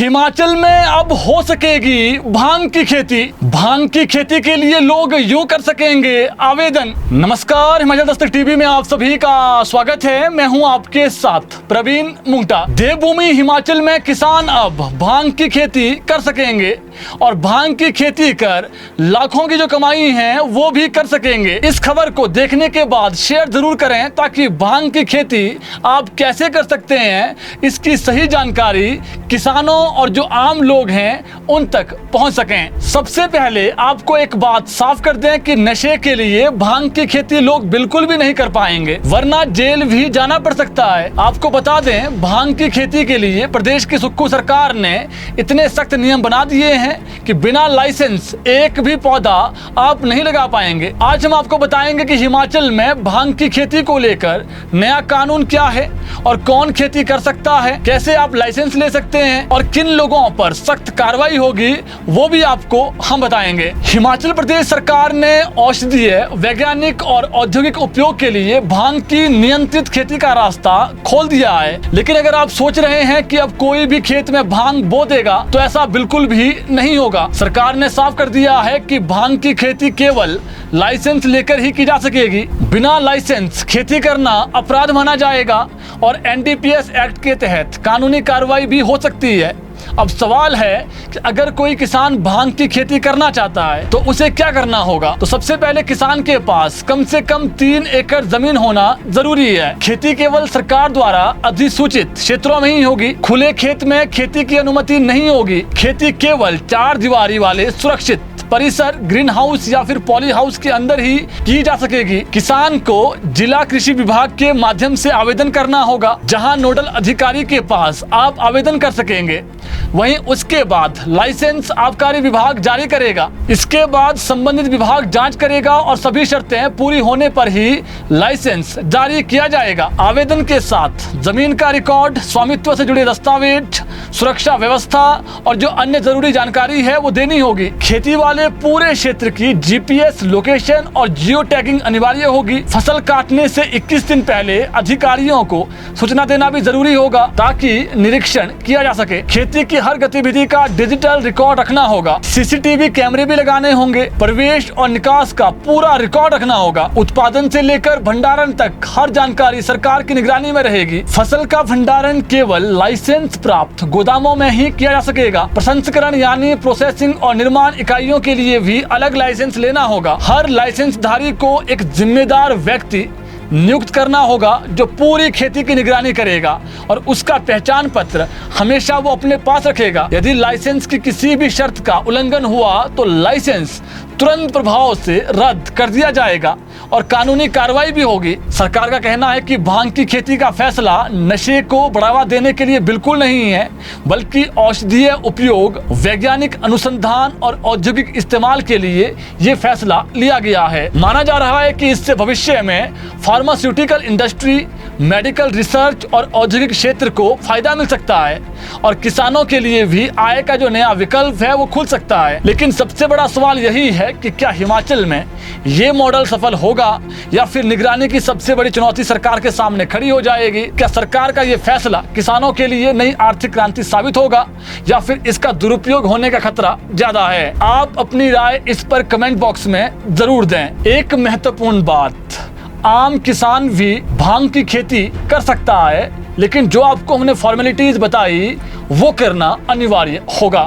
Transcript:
हिमाचल में अब हो सकेगी भांग की खेती। भांग की खेती के लिए लोग यूं कर सकेंगे आवेदन। नमस्कार, हिमाचल दस्तक टीवी में आप सभी का स्वागत है। मैं हूं आपके साथ प्रवीण मुंगटा। देवभूमि हिमाचल में किसान अब भांग की खेती कर सकेंगे और भांग की खेती कर लाखों की जो कमाई है वो भी कर सकेंगे। इस खबर को देखने के बाद शेयर जरूर करें ताकि भांग की खेती आप कैसे कर सकते हैं इसकी सही जानकारी किसानों और जो आम लोग हैं उन तक पहुंच सकें। सबसे पहले आपको एक बात साफ कर दें कि नशे के लिए भांग की खेती लोग बिल्कुल भी नहीं कर पाएंगे, वरना जेल भी जाना पड़ सकता है। आपको बता दें, भांग की खेती के लिए प्रदेश की सुक्खू सरकार ने इतने सख्त नियम बना दिए हैं कि बिना लाइसेंस एक भी पौधा आप नहीं लगा पाएंगे। आज हम आपको बताएंगे कि हिमाचल में भांग की खेती को लेकर नया कानून क्या है और कौन खेती कर सकता है, कैसे आप लाइसेंस ले सकते हैं और किन लोगों पर सख्त कार्रवाई होगी वो भी आपको हम बताएंगे। हिमाचल प्रदेश सरकार ने औषधीय, वैज्ञानिक और औद्योगिक उपयोग के लिए भांग की नियंत्रित खेती का रास्ता खोल दिया है। लेकिन अगर आप सोच रहे हैं कि अब कोई भी खेत में भांग बो देगा तो ऐसा बिल्कुल भी नहीं होगा। सरकार ने साफ कर दिया है कि भांग की खेती केवल लाइसेंस लेकर ही की जा सकेगी। बिना लाइसेंस खेती करना अपराध माना जाएगा और एनडीपीएस एक्ट के तहत कानूनी कार्रवाई भी हो सकती है। अब सवाल है कि अगर कोई किसान भांग की खेती करना चाहता है तो उसे क्या करना होगा। तो सबसे पहले किसान के पास कम से कम 3 एकड़ जमीन होना जरूरी है। खेती केवल सरकार द्वारा अधिसूचित क्षेत्रों में ही होगी। खुले खेत में खेती की अनुमति नहीं होगी। खेती केवल 4 दीवारी वाले सुरक्षित परिसर, ग्रीन हाउस या फिर पॉली हाउस के अंदर ही की जा सकेगी। किसान को जिला कृषि विभाग के माध्यम से आवेदन करना होगा, जहां नोडल अधिकारी के पास आप आवेदन कर सकेंगे। वहीं उसके बाद लाइसेंस आबकारी विभाग जारी करेगा। इसके बाद संबंधित विभाग जांच करेगा और सभी शर्तें पूरी होने पर ही लाइसेंस जारी किया जाएगा। आवेदन के साथ जमीन का रिकॉर्ड, स्वामित्व से जुड़े दस्तावेज, सुरक्षा व्यवस्था और जो अन्य जरूरी जानकारी है वो देनी होगी। खेती वाले पूरे क्षेत्र की जीपीएस लोकेशन और जियो टैगिंग अनिवार्य होगी। फसल काटने से 21 दिन पहले अधिकारियों को सूचना देना भी जरूरी होगा ताकि निरीक्षण किया जा सके। खेती की हर गतिविधि का डिजिटल रिकॉर्ड रखना होगा। सीसीटीवी कैमरे भी लगाने होंगे। प्रवेश और निकास का पूरा रिकॉर्ड रखना होगा। उत्पादन से लेकर भंडारण तक हर जानकारी सरकार की निगरानी में रहेगी। फसल का भंडारण केवल लाइसेंस प्राप्त गोदामों में ही किया जा सकेगा। प्रसंस्करण यानी प्रोसेसिंग और निर्माण इकाइयों के लिए भी अलग लाइसेंस लेना होगा। हर लाइसेंस धारी को एक जिम्मेदार व्यक्ति नियुक्त करना होगा जो पूरी खेती की निगरानी करेगा और उसका पहचान पत्र हमेशा वो अपने पास रखेगा। यदि लाइसेंस की किसी भी शर्त का उल्लंघन हुआ तो लाइसेंस तुरंत प्रभाव से रद्द कर दिया जाएगा और कानूनी कार्रवाई भी होगी। सरकार का कहना है कि भांग की खेती का फैसला नशे को बढ़ावा देने के लिए बिल्कुल नहीं है, बल्कि औषधीय उपयोग, वैज्ञानिक अनुसंधान और औद्योगिक इस्तेमाल के लिए ये फैसला लिया गया है। माना जा रहा है कि इससे भविष्य में फार्मास्यूटिकल इंडस्ट्री, मेडिकल रिसर्च और औद्योगिक क्षेत्र को फायदा मिल सकता है और किसानों के लिए भी आय का जो नया विकल्प है वो खुल सकता है। लेकिन सबसे बड़ा सवाल यही है कि क्या हिमाचल में ये मॉडल सफल होगा या फिर निगरानी की सबसे बड़ी चुनौती सरकार के सामने खड़ी हो जाएगी। क्या सरकार का ये फैसला किसानों के लिए नई आर्थिक क्रांति साबित होगा या फिर इसका दुरुपयोग होने का खतरा ज्यादा है। आप अपनी राय इस पर कमेंट बॉक्स में जरूर दें। एक महत्वपूर्ण बात, आम किसान भी भांग की खेती कर सकता है, लेकिन जो आपको हमने फॉर्मेलिटीज बताई वो करना अनिवार्य होगा।